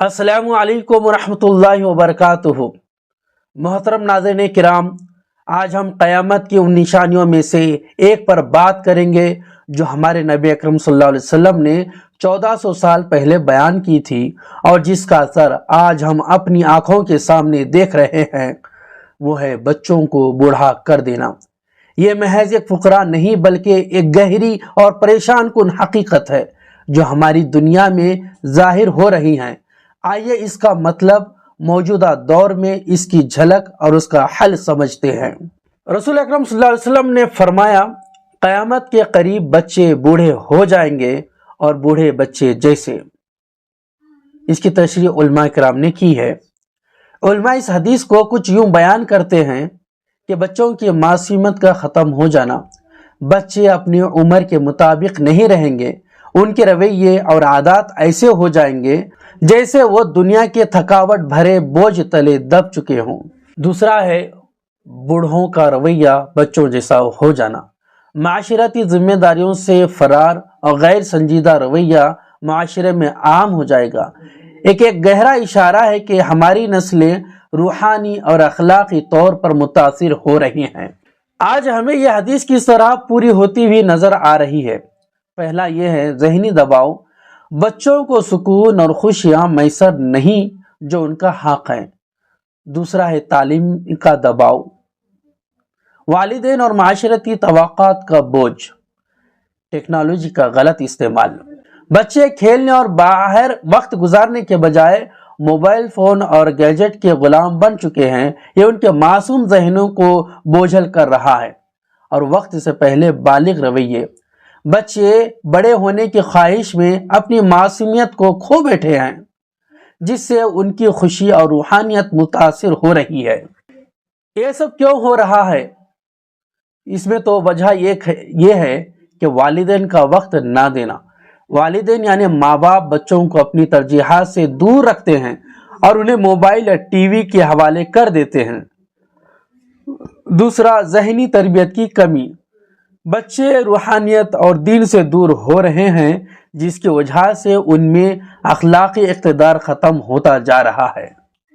अस्सलामु अलैकुम वरहमतुल्लाहि वबरकातुहू। मोहतरम नाज़रीन किराम, आज हम क़यामत की उन निशानियों में से एक पर बात करेंगे जो हमारे नबी अकरम सल्लल्लाहु अलैहि वसल्लम ने 1400 साल पहले बयान की थी और जिसका असर आज हम अपनी आँखों के सामने देख रहे हैं। वो है बच्चों को बूढ़ा कर देना। ये महज एक फुकरा नहीं बल्कि एक गहरी और परेशान कुन हकीकत है जो हमारी दुनिया में ज़ाहिर हो रही है। आइए इसका मतलब मौजूदा दौर में इसकी झलक और उसका हल समझते हैं। रसूल अकरम सल्लल्लाहु अलैहि वसल्लम ने फरमाया, क़यामत के करीब बच्चे बूढ़े हो जाएंगे और बूढ़े बच्चे जैसे। इसकी तशरीह उलमा किराम ने की है। उलमा इस हदीस को कुछ यूं बयान करते हैं कि बच्चों की मासूमियत का ख़त्म हो जाना, बच्चे अपनी उम्र के मुताबिक नहीं रहेंगे, उनके रवैये और आदत ऐसे हो जाएंगे जैसे वो दुनिया के थकावट भरे बोझ तले दब चुके हों। दूसरा है बूढ़ों का रवैया बच्चों जैसा हो जाना। माशरती जिम्मेदारियों से फरार और गैर संजीदा रवैया माशरे में आम हो जाएगा। एक गहरा इशारा है कि हमारी नस्लें रूहानी और अखलाकी तौर पर मुतासिर हो रही हैं। आज हमें यह हदीस की तरह पूरी होती हुई नजर आ रही है। पहला यह है ज़हनी दबाव। बच्चों को सुकून और खुशियां मैसर नहीं जो उनका हक है। दूसरा है तालीम का दबाव, वालिदैन और माशरती तवक्कात का बोझ, टेक्नोलॉजी का गलत इस्तेमाल। बच्चे खेलने और बाहर वक्त गुजारने के बजाय मोबाइल फ़ोन और गैजेट के गुलाम बन चुके हैं। ये उनके मासूम जहनों को बोझल कर रहा है। और वक्त से पहले बालिग रवैये। बच्चे बड़े होने की ख्वाहिश में अपनी मासूमियत को खो बैठे हैं, जिससे उनकी खुशी और रूहानियत मुतासिर हो रही है। ये सब क्यों हो रहा है? इसमें तो वजह ये है कि वालिदैन का वक्त ना देना। वालिदैन यानी माँ बाप बच्चों को अपनी तरजीहात से दूर रखते हैं और उन्हें मोबाइल या टीवी के हवाले कर देते हैं। दूसरा, ज़हनी तरबियत की कमी। बच्चे रूहानियत और दीन से दूर हो रहे हैं, जिसकी वजह से उनमें अखलाकी इक़्तिदार ख़त्म होता जा रहा है।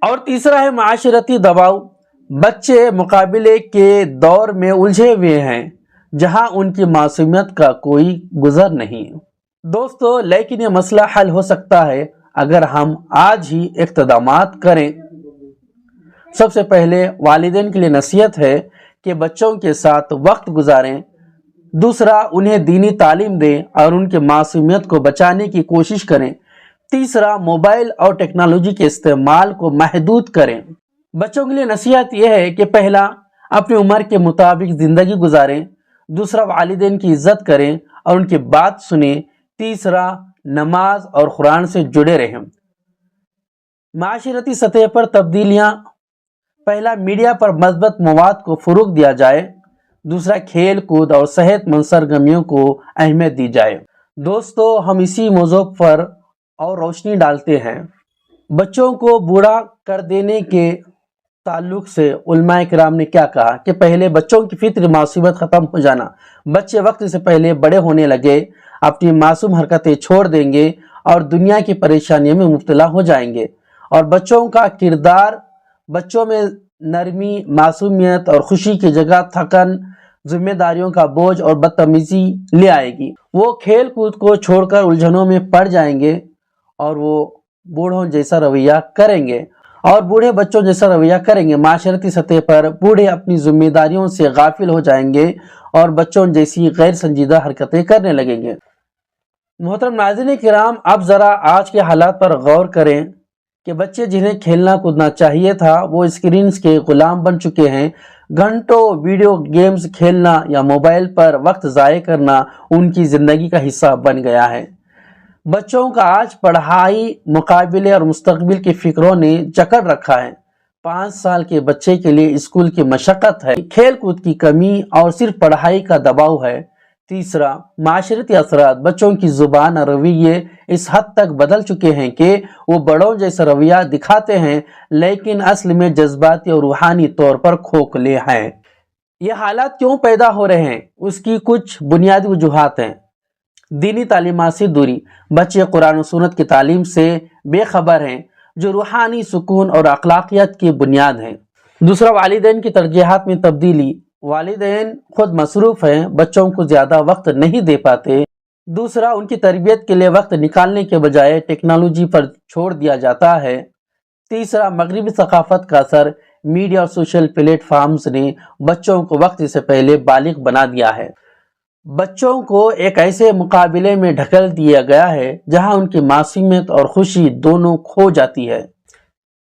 और तीसरा है माशरती दबाव। बच्चे मुकाबले के दौर में उलझे हुए हैं जहां उनकी मासूमियत का कोई गुज़र नहीं। दोस्तों, लेकिन यह मसला हल हो सकता है अगर हम आज ही इक़्तिदामात करें। सबसे पहले वालिदैन के लिए नसीहत है कि बच्चों के साथ वक्त गुजारें। दूसरा, उन्हें दीनी तालीम दें और उनके मासूमियत को बचाने की कोशिश करें। तीसरा, मोबाइल और टेक्नोलॉजी के इस्तेमाल को महदूद करें। बच्चों के लिए नसीहत यह है कि पहला, अपनी उम्र के मुताबिक ज़िंदगी गुजारें। दूसरा, वालिदैन की इज्जत करें और उनकी बात सुनें। तीसरा, नमाज और कुरान से जुड़े रहें। माशरती सतह पर तब्दीलियाँ। पहला, मीडिया पर मज़बूत मवाद को फ़रोग़ दिया जाए। दूसरा, खेल कूद और सेहतमंद सरगर्मियों को अहमियत दी जाए। दोस्तों, हम इसी मौज़ू पर और रोशनी डालते हैं। बच्चों को बूढ़ा कर देने के ताल्लुक से उलमाए किराम ने क्या कहा कि पहले बच्चों की फित्री मासूमियत ख़त्म हो जाना। बच्चे वक्त से पहले बड़े होने लगे, अपनी मासूम हरकतें छोड़ देंगे और दुनिया की परेशानियों में मुब्तला हो जाएंगे। और बच्चों का किरदार बच्चों में नरमी, मासूमियत और खुशी की जगह थकन, जिम्मेदारियों का बोझ और बदतमीजी ले आएगी। वो खेल कूद को छोड़कर उलझनों में पड़ जाएंगे और वो बूढ़ों जैसा रवैया करेंगे और बूढ़े बच्चों जैसा रवैया करेंगे। माशरती सतह पर बूढ़े अपनी जिम्मेदारियों से गाफिल हो जाएंगे और बच्चों जैसी गैर संजीदा हरकतें करने लगेंगे। मोहतरम नाज़रीन किराम, अब ज़रा आज के हालात पर गौर करें कि बच्चे जिन्हें खेलना कूदना चाहिए था वो स्क्रीन के गुलाम बन चुके हैं। घंटों वीडियो गेम्स खेलना या मोबाइल पर वक्त ज़ाय करना उनकी ज़िंदगी का हिस्सा बन गया है। बच्चों का आज पढ़ाई, मुकाबले और मुस्तकबिल की फिक्रों ने जकड़ रखा है। 5 साल के बच्चे के लिए स्कूल की मशक्क़त है, खेल कूद की कमी और सिर्फ पढ़ाई का दबाव है। तीसरा, माशरती असरात। बच्चों की ज़ुबान और रवैये इस हद तक बदल चुके हैं कि वो बड़ों जैसा रवैया दिखाते हैं लेकिन असल में जज्बाती और रूहानी तौर पर खोखले हैं। ये हालात क्यों पैदा हो रहे हैं? उसकी कुछ बुनियादी वजूहात हैं। دینی تعلیمات سے دوری، بچے قرآن و سنت کی تعلیم سے بے خبر ہیں جو روحانی سکون اور اخلاقیات کی بنیاد ہیں۔ دوسرا، والدین کی ترجیحات میں تبدیلی، والدین خود مصروف ہیں، بچوں کو زیادہ وقت نہیں دے پاتے۔ دوسرا، ان کی تربیت کے لیے وقت نکالنے کے بجائے ٹیکنالوجی پر چھوڑ دیا جاتا ہے۔ تیسرا، مغربی ثقافت کا اثر، میڈیا اور سوشل پلیٹ فارمز نے بچوں کو وقت سے پہلے بالغ بنا دیا ہے۔ بچوں کو ایک ایسے مقابلے میں ڈھکیل دیا گیا ہے جہاں ان کی معصومیت اور خوشی دونوں کھو جاتی ہے۔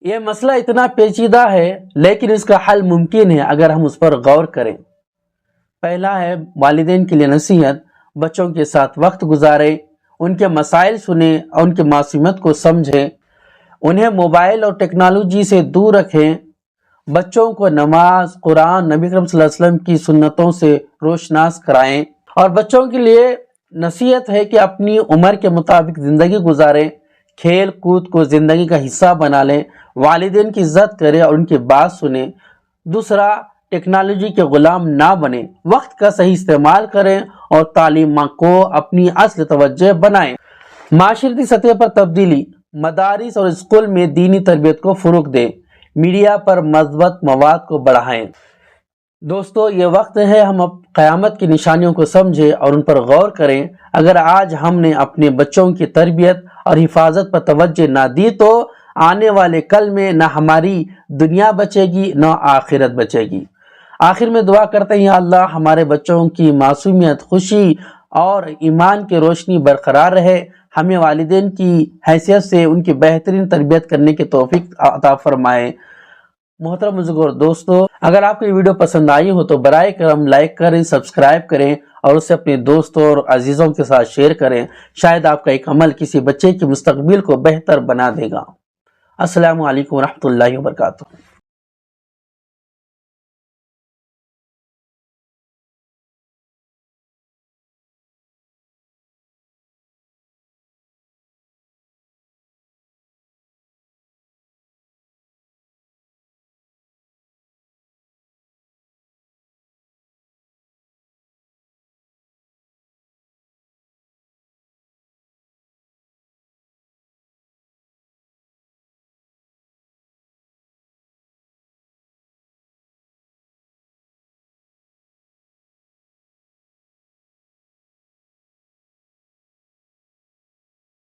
یہ مسئلہ اتنا پیچیدہ ہے لیکن اس کا حل ممکن ہے اگر ہم اس پر غور کریں۔ پہلا ہے والدین کے لیے نصیحت، بچوں کے ساتھ وقت گزاریں، ان کے مسائل سنیں اور ان کی معصومیت کو سمجھیں، انہیں موبائل اور ٹیکنالوجی سے دور رکھیں، بچوں کو نماز، قرآن، نبی کریم صلی اللہ علیہ وسلم کی سنتوں سے روشناس کرائیں، اور بچوں کے لیے نصیحت ہے کہ اپنی عمر کے مطابق زندگی گزاریں، کھیل کود کو زندگی کا حصہ بنا لیں، والدین کی عزت کریں اور ان کی بات سنیں۔ دوسرا، ٹیکنالوجی کے غلام نہ بنیں، وقت کا صحیح استعمال کریں اور تعلیم کو اپنی اصل توجہ بنائیں۔ معاشرتی سطح پر تبدیلی، مدارس اور اسکول میں دینی تربیت کو فروغ دیں، میڈیا پر مثبت مواد کو بڑھائیں۔ دوستو، یہ وقت ہے ہم اب قیامت کی نشانیوں کو سمجھیں اور ان پر غور کریں۔ اگر آج ہم نے اپنے بچوں کی تربیت اور حفاظت پر توجہ نہ دی تو آنے والے کل میں نہ ہماری دنیا بچے گی نہ آخرت بچے گی۔ آخر میں دعا کرتے ہیں، یا اللہ ہمارے بچوں کی معصومیت، خوشی اور ایمان کی روشنی برقرار رہے، ہمیں والدین کی حیثیت سے ان کی بہترین تربیت کرنے کی توفیق عطا فرمائے۔ محترم بزرگوں اور دوستو، اگر آپ کو یہ ویڈیو پسند آئی ہو تو برائے کرم لائک کریں، سبسکرائب کریں اور اسے اپنے دوستوں اور عزیزوں کے ساتھ شیئر کریں۔ شاید آپ کا ایک عمل کسی بچے کے مستقبل کو بہتر بنا دے گا۔ السلام علیکم ورحمۃ اللہ وبرکاتہ۔